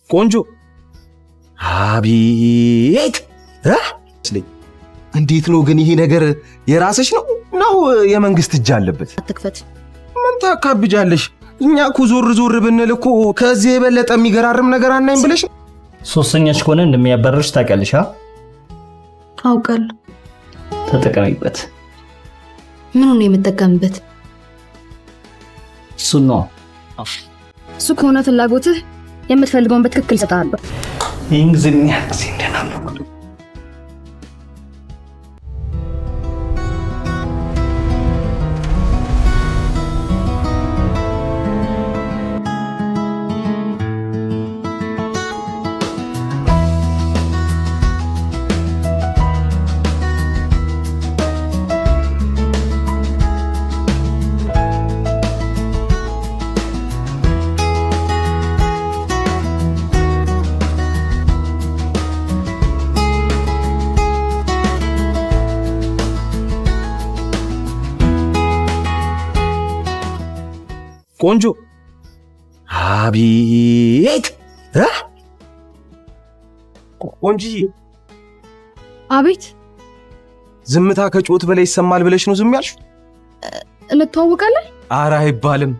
ቆንጆ አቤት እንዴት ነው ግን ይሄ ነገር የራስሽ ነው የመንግስት እጅ አለበት? አትክፈት። ምን ታካብጃለሽ? እኛ እኮ ዞር ብንል እኮ ከዚህ የበለጠ የሚገራርም ነገር አናይም ብለሽ ሶስተኛሽ ከሆነ እንደሚያባረርሽ ታውቂያለሽ? አውቃለሁ። ተጠቀሚበት። ምኑን ነው የምጠቀምበት? እሱ ከሆነ ፍላጎትህ የምትፈልገውን በትክክል እሰጥሃለሁ። ይህን ጊዜ እንደናለው ቆንጆ አቤት ቆንጆ አቤት። ዝምታ ከጮት በላይ ይሰማል ብለሽ ነው ዝም ያልሽ? እንተዋወቃለን? ኧረ አይባልም።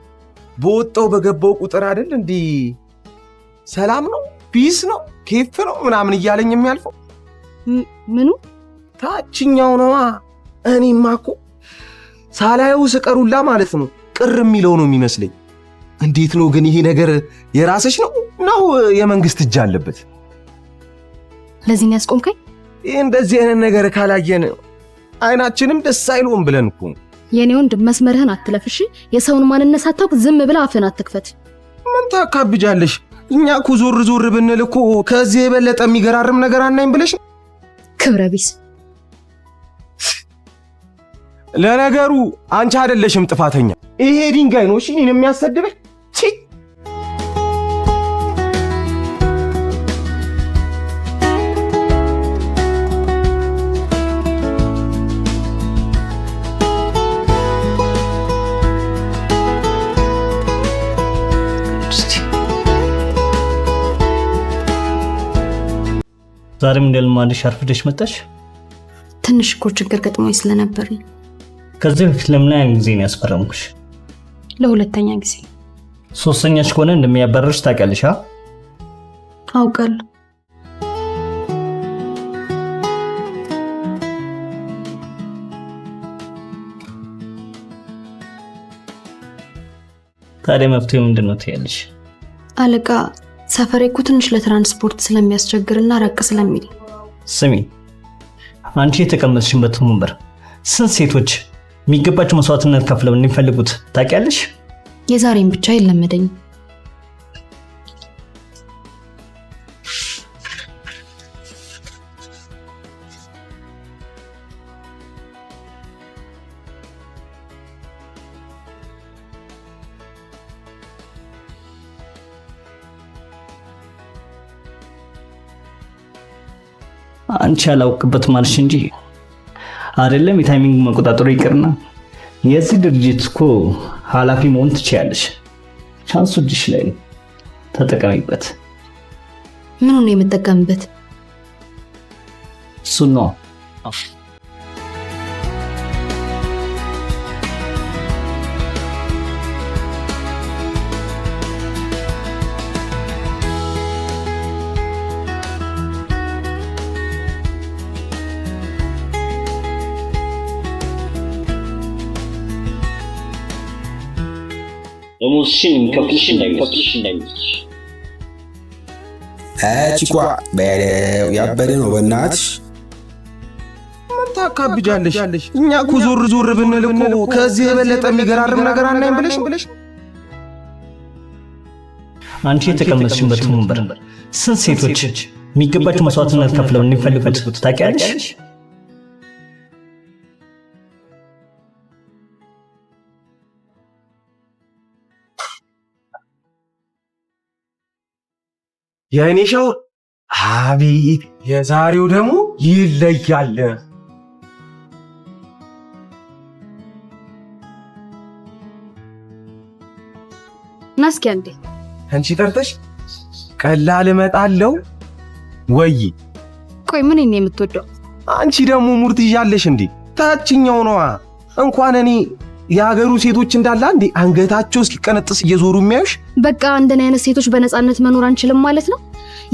በወጣው በገባው ቁጥር አይደል እንዴ ሰላም ነው ፒስ ነው ኬፍ ነው ምናምን እያለኝ የሚያልፈው። ምኑ ታችኛው ነዋ። እኔማ እኮ ሳላየው ስቀሩላ ማለት ነው ቅር የሚለው ነው የሚመስለኝ። እንዴት ነው ግን ይሄ ነገር የራስሽ ነው የመንግስት እጅ አለበት? ለዚህ ነው ያስቆምከኝ? እንደዚህ አይነት ነገር ካላየን አይናችንም ደስ አይሉም ብለን እኮ። የኔ ወንድ መስመርህን አትለፍሽ። የሰውን ማንነት ሳታውቅ ዝም ብለህ አፍህን አትክፈት። ምን ታካብጃለሽ? እኛ እኮ ዞር ብንል እኮ ከዚህ የበለጠ የሚገራርም ነገር አናይም ብለሽ ክብረ ቢስ። ለነገሩ አንቺ አይደለሽም ጥፋተኛ። ይሄ ድንጋይ ነው እሺ እኔን የሚያሰድበኝ። ዛሬም እንደልማድሽ አርፍደሽ መጣሽ? ትንሽ እኮ ችግር ገጥሞኝ ስለነበር ነው። ከዚህ በፊት ለምን ያን ጊዜ ነው ያስፈረምኩሽ? ለሁለተኛ ጊዜ። ሶስተኛሽ ከሆነ እንደሚያባረርሽ ታውቂያለሽ? አውቃለሁ። ታዲያ መፍትሄው ምንድን ነው ትያለሽ? አለቃ ሰፈሬ እኮ ትንሽ ለትራንስፖርት ስለሚያስቸግርና ራቅ ስለሚል። ስሚ፣ አንቺ የተቀመጥሽበት ወንበር ስንት ሴቶች የሚገባቸው መስዋዕትነት ከፍለው እንደሚፈልጉት ታውቂያለሽ? የዛሬን ብቻ አይለመደኝም። አንቺ ያላውቅበት ማለሽ እንጂ አይደለም የታይሚንግ መቆጣጠሩ ይቅርና የዚህ ድርጅት እኮ ኃላፊ መሆን ትችያለሽ። ቻንሱ እጅሽ ላይ ነው፣ ተጠቀሚበት። ምኑን ነው የምጠቀምበት? እሱን ነው። ደሞዝሽን የሚከፍልሽን እንዳይመስልሽ። ቺኳ በለው ያበደ ነው በእናትሽ። ምን ታካብጃለሽ? እኛ እኮ ዞር ብንል እኮ ከዚህ የበለጠ የሚገራርም ነገር አናይም ብለሽ አንቺ የተቀመጥሽበት ወንበር ስንት ሴቶች የሚገባቸው መስዋዕትነት ከፍለው እንደሚፈልጉት ታውቂያለሽ? የኔ ሻወር አቤት! የዛሬው ደግሞ ይለያል። ናስኪ አንዴ አንቺ ጠርተሽ ቀላል እመጣለሁ ወይ? ቆይ ምን ነው የምትወደው? አንቺ ደግሞ ሙርት ይያለሽ እንዴ? ታችኛው ነዋ። እንኳን እኔ የሀገሩ ሴቶች እንዳላ እንዴ አንገታቸው እስኪቀነጥስ እየዞሩ የሚያዩሽ። በቃ እንደኔ አይነት ሴቶች በነፃነት መኖር አንችልም ማለት ነው?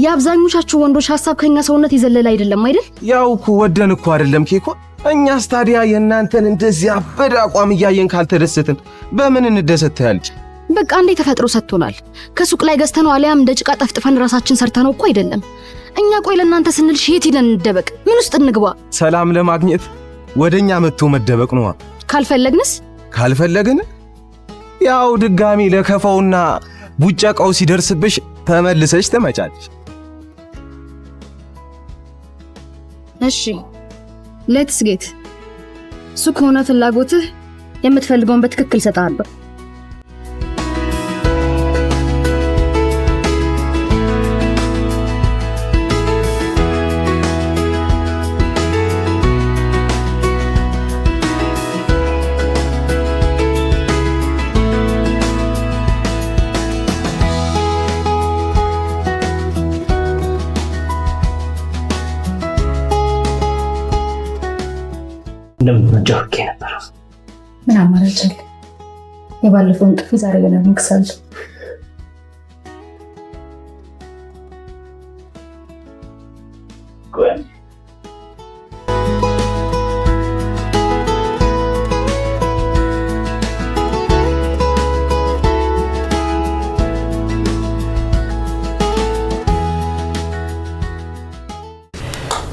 የአብዛኞቻችሁ ወንዶች ሐሳብ ከኛ ሰውነት ይዘለል አይደለም አይደል? ያው እኮ ወደን እኮ አይደለም ኬኮ። እኛስ ታዲያ የእናንተን እንደዚህ አበደ አቋም እያየን ካልተደሰትን በምን እንደሰት ያልጭ? በቃ እንዴ ተፈጥሮ ሰጥቶናል። ከሱቅ ላይ ገዝተነው አሊያም እንደ ጭቃ ጠፍጥፈን ራሳችን ሰርተነው እኮ አይደለም። እኛ ቆይ ለእናንተ ስንል ሼት ሄደን እንደበቅ? ምን ውስጥ እንግባ? ሰላም ለማግኘት ወደኛ መጥቶ መደበቅ ነዋ። ካልፈለግን ያው ድጋሚ ለከፋውና ቡጨቃው ሲደርስብሽ ተመልሰሽ ትመጫለሽ። እሺ ሌትስ ጌት ሱቅ ሆነ ፍላጎትህ የምትፈልገውን በትክክል ሰጣለሁ። እንደምትመጫው ነበር። ምን አማራጭ አለ? የባለፈውን ጥፊ ዛሬ ገና ምክሳል።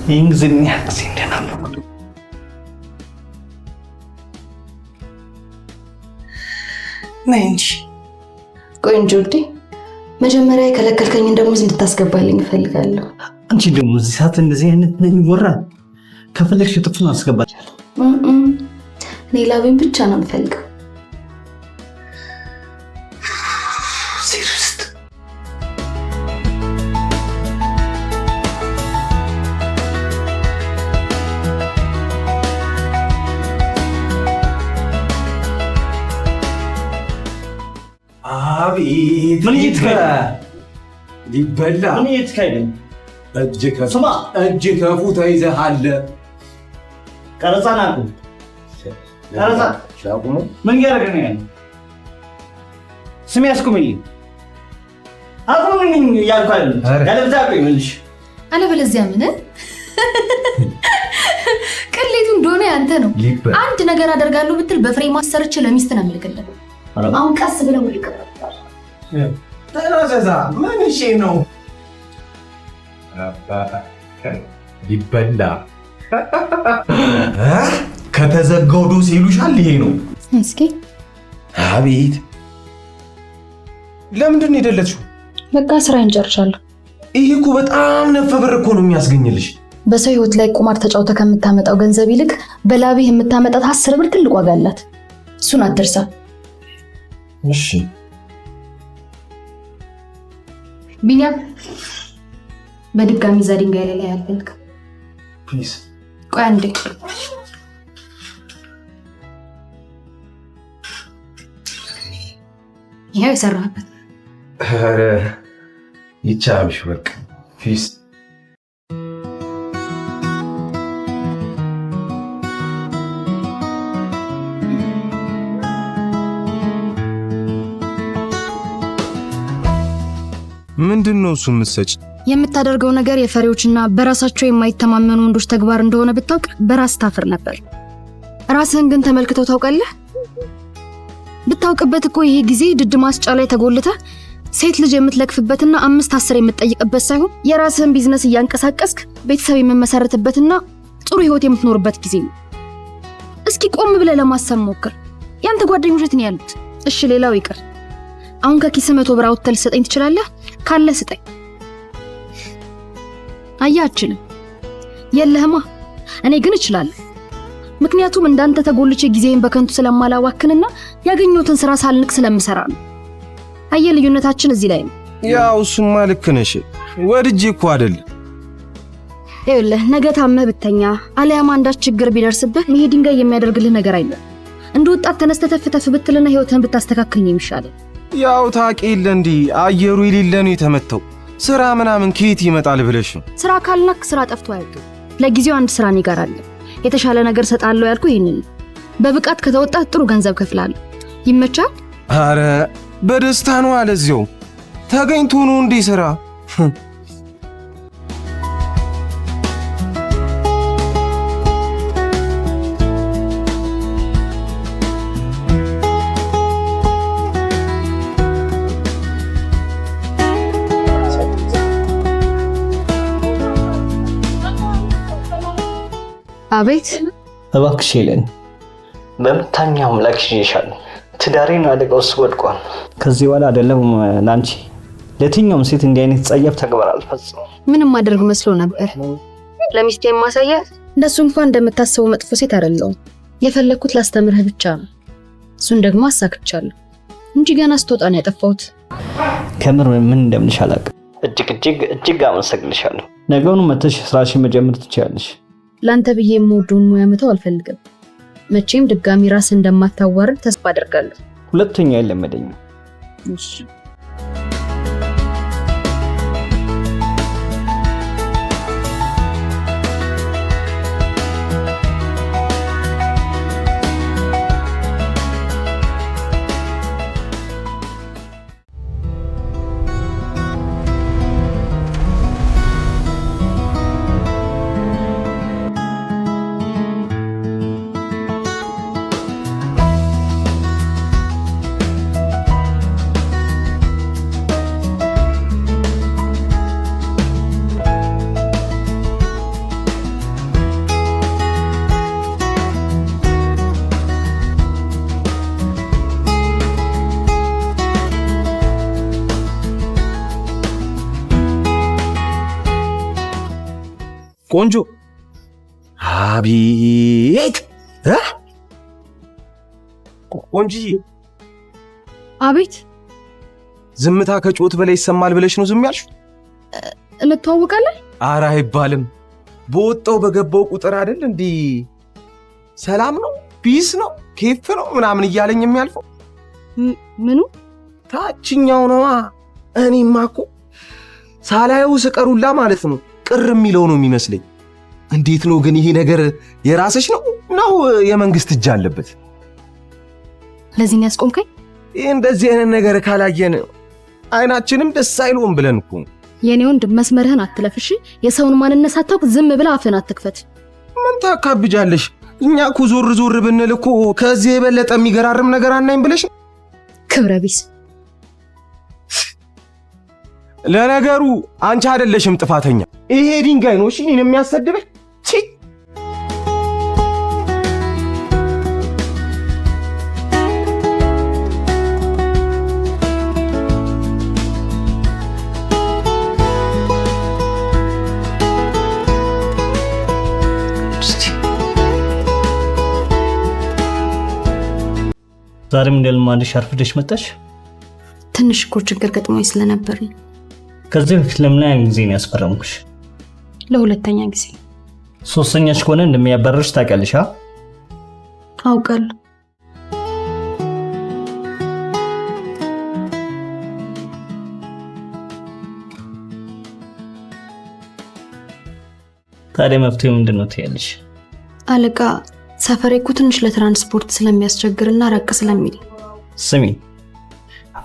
ይንግዝኛ ሲንደናል ማንቺ ቆንጆ እንዴ መጀመሪያ የከለከልከኝን ደሞዝ እንድታስገባልኝ እፈልጋለሁ። አንቺ ደግሞ እዚህ ሰዓት እንደዚህ አይነት ነው የሚወራ? ከፈለግሽ ጥፍን አስገባቻለሁ። እኔ ላቤን ብቻ ነው የምፈልገው። አቤት ምን ይትከለ ሊበላ ምን ይትከለ እጅ ከፉ ተይዘሃል። ቀረጻ ናቁ ቀረጻ ሻቁሙ ምን ያደርገኝ ያለ ስም ያስቁምኝ አቁምኝ ያልኩ አይደል? ያለብዛ ቆይልሽ አለበለዚያ ምን ቅሌቱ እንደሆነ ያንተ ነው። አንድ ነገር አደርጋለሁ ብትል በፍሬም ማሰርች ለሚስት ነው የምልክልህ። አሁን ቀስ ብለው ይቀርባል። ተናዘዛ ምን እሺ ነው ሊበላ ከተዘጋው ዶስ ይሉሻል። ይሄ ነው እስኪ አቤት ለምንድን ነው የደለችው? በቃ ስራዬን ጨርሻለሁ። ይሄ እኮ በጣም ነፍ ብር እኮ ነው የሚያስገኝልሽ። በሰው ህይወት ላይ ቁማር ተጫውተህ ከምታመጣው ገንዘብ ይልቅ በላብህ የምታመጣት 10 ብር ትልቅ ዋጋ አላት። እሱን አትርሳ። እሺ ቢኒያም በድጋሚ እዛ ድንጋይ ላይ ያልፈልግ ፕሊዝ ቆይ አንዴ። ይሄ የሰራህበት ኧረ ይቻልሽ በቃ ፊስ ምንድነው እሱ የምትሰጪ? የምታደርገው ነገር የፈሪዎችና በራሳቸው የማይተማመኑ ወንዶች ተግባር እንደሆነ ብታውቅ በራስ ታፍር ነበር። ራስህን ግን ተመልክተው ታውቃለህ? ብታውቅበት እኮ ይሄ ጊዜ ድድ ማስጫ ላይ ተጎልተህ ሴት ልጅ የምትለክፍበትና 5-10 የምትጠይቅበት ሳይሆን የራስህን ቢዝነስ እያንቀሳቀስክ ቤተሰብ የምመሰርትበትና ጥሩ ህይወት የምትኖርበት ጊዜ ነው። እስኪ ቆም ብለህ ለማሰብ ሞክር። ያንተ ጓደኞች የት ነው ያሉት? እሺ ሌላው ይቅር፣ አሁን ከኪስ 100 ብር አውጥተህ ልትሰጠኝ ትችላለህ? ካለ ስጠኝ። አያችልም የለህማ። እኔ ግን እችላለሁ። ምክንያቱም እንዳንተ ተጎልቼ ጊዜን በከንቱ ስለማላዋክንና ያገኘሁትን ስራ ሳልንቅ ስለምሰራ ነው። አየ ልዩነታችን እዚህ ላይ ነው። ያው እሱማ ልክ ነሽ። ወድጄ እኮ አይደል። ይኸውልህ ነገ ታመህ ብተኛ አለያም አንዳች ችግር ቢደርስብህ ይሄ ድንጋይ የሚያደርግልህ ነገር አይደለም። እንደ ወጣት ተነስተህ ተፍተፍ ብትልና ህይወትህን ብታስተካክል ነው የሚሻለው። ያው ታውቂ የለ እንዴ አየሩ የሌለ ነው የተመተው። ስራ ምናምን ከየት ይመጣል ብለሽ ነው? ስራ ካልናክ ስራ ጠፍቶ አያውቅም። ለጊዜው አንድ ስራ እኔ ጋር አለ። የተሻለ ነገር ሰጣለሁ ያልኩ ይሄንን በብቃት ከተወጣህ ጥሩ ገንዘብ ከፍላለሁ። ይመቻል? አረ በደስታ ነው አለዚያው ተገኝቶ ነው እንዴ ስራ? አቤት። እባክሽ ሄለን፣ በምታኛው አምላክ ይዤሻለሁ። ትዳሬን አደጋ ውስጥ ወድቋል። ከዚህ በኋላ አይደለም ላንቺ ለየትኛውም ሴት እንዲህ አይነት ጸያፍ ተግባር አልፈጽምም። ምንም ማድረግ መስሎ ነበር ለሚስቴ ማሳያት። እንደሱ እንኳን እንደምታስበው መጥፎ ሴት አይደለሁም። የፈለኩት ላስተምርህ ብቻ ነው። እሱን ደግሞ አሳክቻለሁ እንጂ ገና ስትወጣ ነው ያጠፋሁት። ከምር ምን እንደምልሽ አላውቅም። እጅግ አመሰግንሻለሁ። ነገውኑ መተሽ ስራሽን መጀመር ትችያለሽ። ላንተ ብዬ የምወደውን ሙያ መተው አልፈልግም። መቼም ድጋሚ ራስ እንደማታዋርድ ተስፋ አደርጋለሁ። ሁለተኛ አይለመደኝም። እሺ። ቆንጆ አቤት ቆንጆዬ። አቤት። ዝምታ ከጮት በላይ ይሰማል ብለሽ ነው ዝም ያልሽው? እንተዋወቃለን? ኧረ አይባልም። በወጣው በገባው ቁጥር አይደል እንዴ ሰላም ነው ፒስ ነው ኬፍ ነው ምናምን እያለኝ የሚያልፈው። ምኑ ታችኛው ነዋ። እኔማ እኮ ሳላየው ስቀሩላ ማለት ነው ቅር የሚለው ነው የሚመስለኝ። እንዴት ነው ግን ይሄ ነገር የራስሽ ነው የመንግስት እጅ አለበት? ለዚህ ነው ያስቆምከኝ? ይሄ እንደዚህ አይነት ነገር ካላየን አይናችንም ደስ አይሉም ብለን እኮ። የኔ ወንድ መስመርህን አትለፍሽ። የሰውን ማንነት ሳታውቅ ዝም ብለህ አፍህን አትክፈት። ምን ታካብጃለሽ? እኛ እኮ ዞር ብንል እኮ ከዚህ የበለጠ የሚገራርም ነገር አናይም ብለሽ። ክብረ ቢስ። ለነገሩ አንቺ አይደለሽም ጥፋተኛ። ይሄ ድንጋይ ነው እሺ እኔን የሚያሰድበኝ። ዛሬም እንደልማድሽ አርፍደሽ መጣሽ? ትንሽ እኮ ችግር ገጥሞኝ ስለነበር ነው። ከዚህ በፊት ለምን ያን ጊዜ ነው ያስፈረምኩሽ? ለሁለተኛ ጊዜ። ሶስተኛሽ ከሆነ እንደሚያባረርሽ ታውቂያለሽ? አውቃለሁ። ታዲያ መፍትሄው ምንድን ነው ትያለሽ? አለቃ ሰፈሬ እኮ ትንሽ ለትራንስፖርት ስለሚያስቸግርና ራቅ ስለሚል። ስሚ፣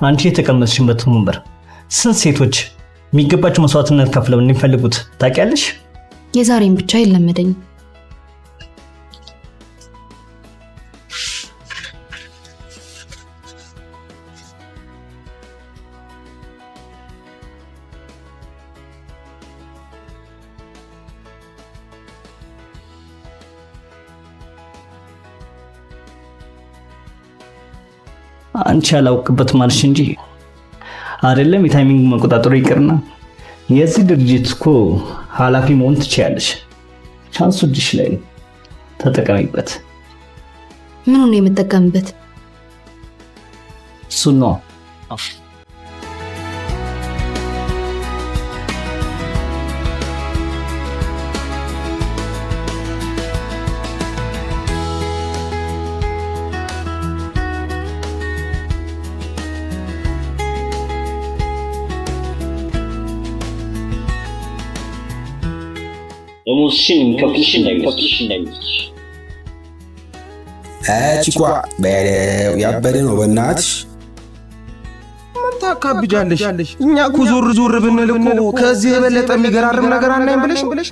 አንቺ የተቀመጥሽበት ወንበር ስንት ሴቶች የሚገባቸው መስዋዕትነት ከፍለው እንደሚፈልጉት ታውቂያለሽ? የዛሬን ብቻ አይለመደኝም። አንቺ ያላውቅበት ማለሽ እንጂ አይደለም የታይሚንግ መቆጣጠሩ ይቅርና የዚህ ድርጅት እኮ ኃላፊ መሆን ትችያለሽ። ቻንሱ እጅሽ ላይ ተጠቀሚበት። ምኑን ነው የምጠቀምበት? እሱን ነው። ደሞዝሽን የሚከፍልሽ እንዳይመስልሽ። ቺኳ በለው ያበደ ነው በእናትሽ። ምን ታካብጃለሽ? እኛ እኮ ዞር ብንል እኮ ከዚህ የበለጠ የሚገራርም ነገር አናይም ብለሽ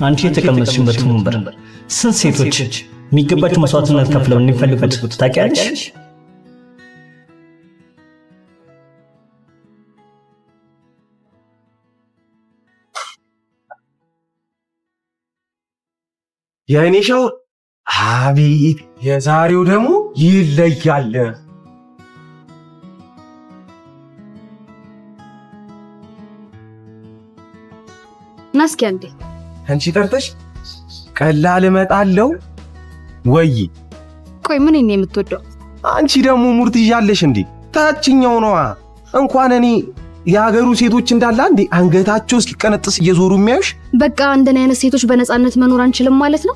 አንቺ የተቀመጥሽበት ወንበር ስንት ሴቶች የሚገባቸው መስዋዕትነት ከፍለው እንደሚፈልጉት ታውቂያለሽ? የእኔ ሻወር አቤት! የዛሬው ደግሞ ይለያል። ናስኪ አንዴ አንቺ ጠርተሽ ቀላል እመጣለሁ ወይ? ቆይ ምን ነው የምትወደው? አንቺ ደግሞ ሙርት ይያለሽ እንዴ? ታችኛው ነዋ። እንኳን እኔ የሀገሩ ሴቶች እንዳላ እንዴ አንገታቸው እስኪቀነጥስ እየዞሩ የሚያዩሽ። በቃ እንደኔ አይነት ሴቶች በነፃነት መኖር አንችልም ማለት ነው።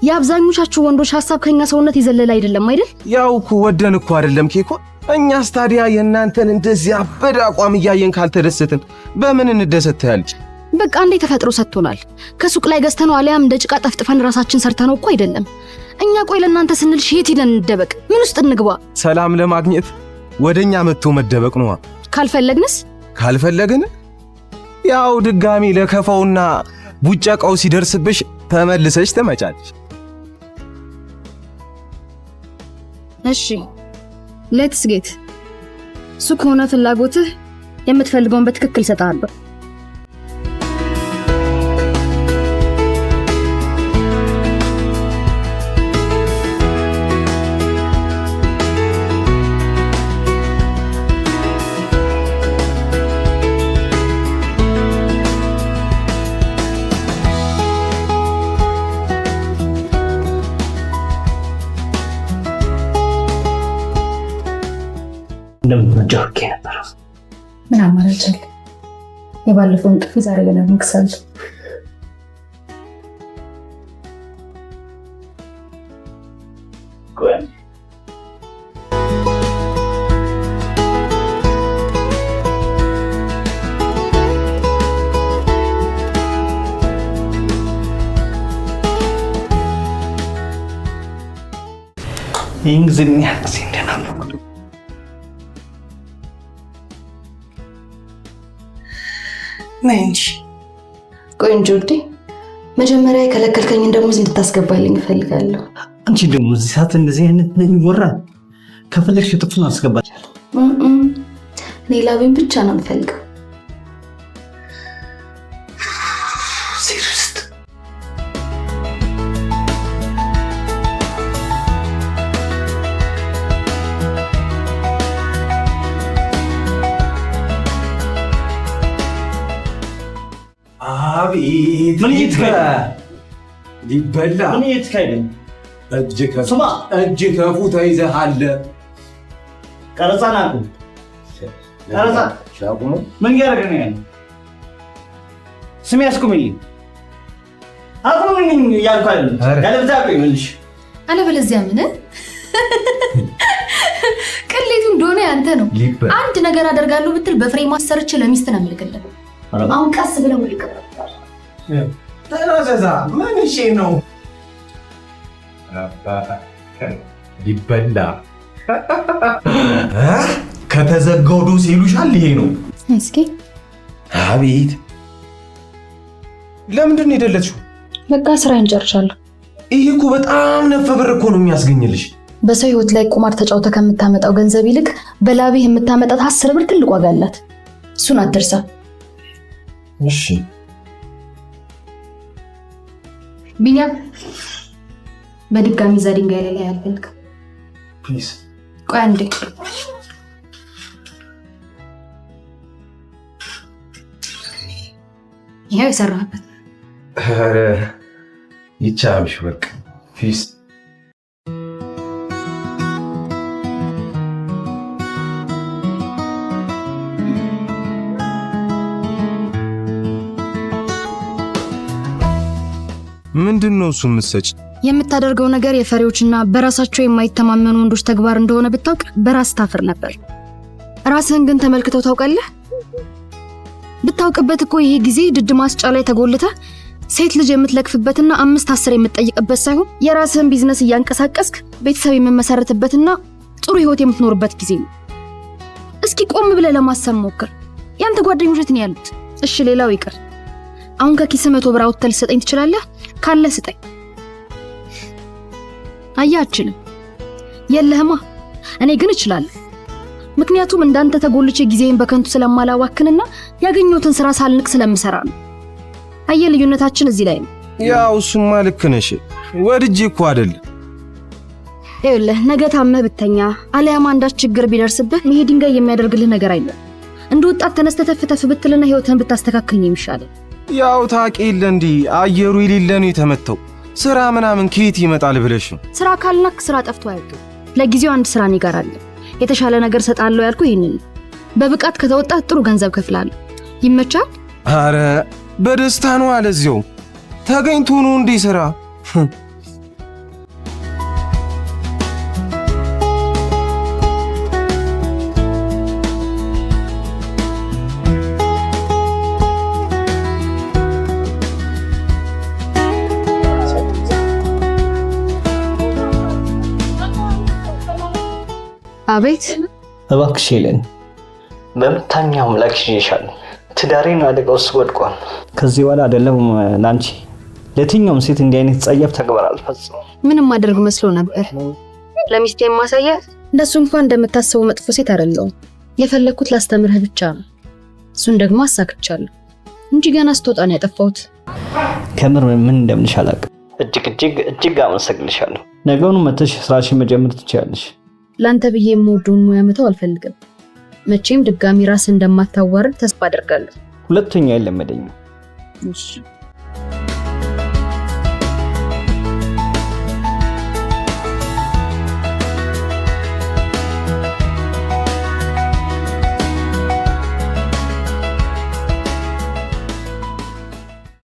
የአብዛኞቻችሁ ወንዶች ሐሳብ ከኛ ሰውነት ይዘለል አይደለም አይደል? ያው እኮ ወደን እኮ አይደለም ኬኮ። እኛስ ታዲያ የእናንተን እንደዚህ አበደ አቋም እያየን ካልተደሰትን በምን እንደሰት ያልጭ? በቃ እንዴ ተፈጥሮ ሰጥቶናል። ከሱቅ ላይ ገዝተነው አሊያም እንደ ጭቃ ጠፍጥፈን ራሳችን ሰርተነው እኮ አይደለም። እኛ ቆይ ለእናንተ ስንል ሼት ሄደን እንደበቅ? ምን ውስጥ እንግባ? ሰላም ለማግኘት ወደኛ መጥቶ መደበቅ ነዋ። ካልፈለግን ያው ድጋሚ ለከፋውና ቡጨቃው ሲደርስብሽ ተመልሰሽ ትመጫለሽ። እሺ ሌትስ ጌት። ሱቅ ሆነ ፍላጎትህ የምትፈልገውን በትክክል ሰጣለሁ። እንደምትመጃውኬ ነበር። ምን አማራጭ አለ? የባለፈውን ጥፊ ዛሬ ገና ምክሳል። ይህን ጊዜ ምን ያህል ጊዜ እንደናለ ማንቺ ቆንጆ እንዴ! መጀመሪያ የከለከልከኝ ደሞዝ እንድታስገባልኝ እፈልጋለሁ። አንቺ ደግሞ እዚህ ሰዓት እንደዚህ አይነት ነገር ይወራል? ከፈለግሽ ጥፍቱን አስገባለሁ። እኔ ላቤን ብቻ ነው የምፈልገው። አቤት! ምን እየተካሄደ ሊበላ ምን እየተካሄደ? እጅ ከፉ ተይዘሃል። ቀረጻ ናቁ። ቀረጻ ሻቁሙ። ምን እያደረገ ነው ያለው? ስሜ አስቁምልኝ። አቁምልኝ እያልኩ አይደለም። ያለበለዚያ አቁምልሽ። አለበለዚያ ምን ቅሌቱ እንደሆነ ያንተ ነው። አንድ ነገር አደርጋለሁ ብትል በፍሬም ማሰርች ለሚስት ነው የምልክልህ። አሁን ቀስ ብለው ይቀርባል። ተናዘዛ ምን እሺ ነው ሊበላ ከተዘጋው ዶስ ይሉሻል። ይሄ ነው እስኪ። አቤት! ለምንድን ነው የደለችው? በቃ ስራዬን ጨርሻለሁ። ይሄ እኮ በጣም ነፍ ብር እኮ ነው የሚያስገኝልሽ። በሰው ህይወት ላይ ቁማር ተጫውተ ከምታመጣው ገንዘብ ይልቅ በላብህ የምታመጣት 10 ብር ትልቅ ዋጋ አላት። እሱን አትርሳ። እሺ ቢኒያም፣ በድጋሚ እዛ ድንጋይ ላይ ያልፈልግ ፕሊዝ። ቆይ አንዴ። ይሄው የሰራህበት። ኧረ ይቻምሽ በቃ ፊስ። ምንድን ነው እሱ የምትሰጪ? የምታደርገው ነገር የፈሪዎችና በራሳቸው የማይተማመኑ ወንዶች ተግባር እንደሆነ ብታውቅ በራስ ታፍር ነበር። ራስህን ግን ተመልክተው ታውቃለህ? ብታውቅበት እኮ ይሄ ጊዜ ድድ ማስጫ ላይ ተጎልተ ሴት ልጅ የምትለክፍበትና 5-10 የምትጠይቅበት ሳይሆን የራስህን ቢዝነስ እያንቀሳቀስክ ቤተሰብ የምመሰረትበትና ጥሩ ህይወት የምትኖርበት ጊዜ ነው። እስኪ ቆም ብለህ ለማሰብ ሞክር። ያንተ ጓደኞች የት ነው ያሉት? እሺ ሌላው ይቅር፣ አሁን ከኪስ 100 ብር አውጥተህ ልትሰጠኝ ትችላለህ? ካለ ስጠኝ። አያችልም የለህማ። እኔ ግን እችላለሁ። ምክንያቱም እንዳንተ ተጎልቼ ጊዜን በከንቱ ስለማላዋክንና ያገኘሁትን ስራ ሳልንቅ ስለምሰራ ነው። አየ ልዩነታችን እዚህ ላይ ነው። ያው እሱማ ልክ ነሽ። ወድጄ እኮ አይደል። ይኸውልህ ነገ ታመህ ብተኛ አለያም አንዳች ችግር ቢደርስብህ ይሄ ድንጋይ የሚያደርግልህ ነገር አይደለም። እንደ ወጣት ተነስተህ ተፍተፍ ብትልና ህይወትህን ብታስተካክል ነው የሚሻለው። ያው ታውቂ የለ እንዴ አየሩ የሌለ ነው የተመተው። ስራ ምናምን ከየት ይመጣል ብለሽ ነው? ስራ ካልናክ ስራ ጠፍቶ አያውቅም። ለጊዜው አንድ ስራ እኔ ጋር አለ። የተሻለ ነገር ሰጣለሁ ያልኩ ይሄንን በብቃት ከተወጣህ ጥሩ ገንዘብ ከፍላለሁ። ይመቻል? አረ በደስታ ነው አለዚያው ተገኝቶ ነው እንዴ ስራ። አቤት። እባክሽ ሄለን፣ በምታኛው አምላክ ይሽሻል። ትዳሬን አደጋ ውስጥ ወድቋል። ከዚህ በኋላ አይደለም ላንቺ ለትኛውም ሴት እንዲህ አይነት ጸያፍ ተግባር አልፈጽምም። ምንም ማድረግ መስሎ ነበር ለሚስቴ ማሳያት። እንደሱ እንኳን እንደምታስበው መጥፎ ሴት አይደለሁም። የፈለኩት ላስተምርህ ብቻ ነው። እሱን ደግሞ አሳክቻለሁ እንጂ ገና ስትወጣ ነው ያጠፋሁት። ከምር ምን እንደምልሽ አላውቅም። እጅግ አመሰግንሻለሁ። ነገውኑ መተሽ ስራሽን መጀመር ትችያለሽ። ላንተ ብዬ የምወደውን ሙያ መተው አልፈልግም። መቼም ድጋሚ ራስ እንደማታዋርድ ተስፋ አደርጋለሁ። ሁለተኛ አይለመደኝም። እሺ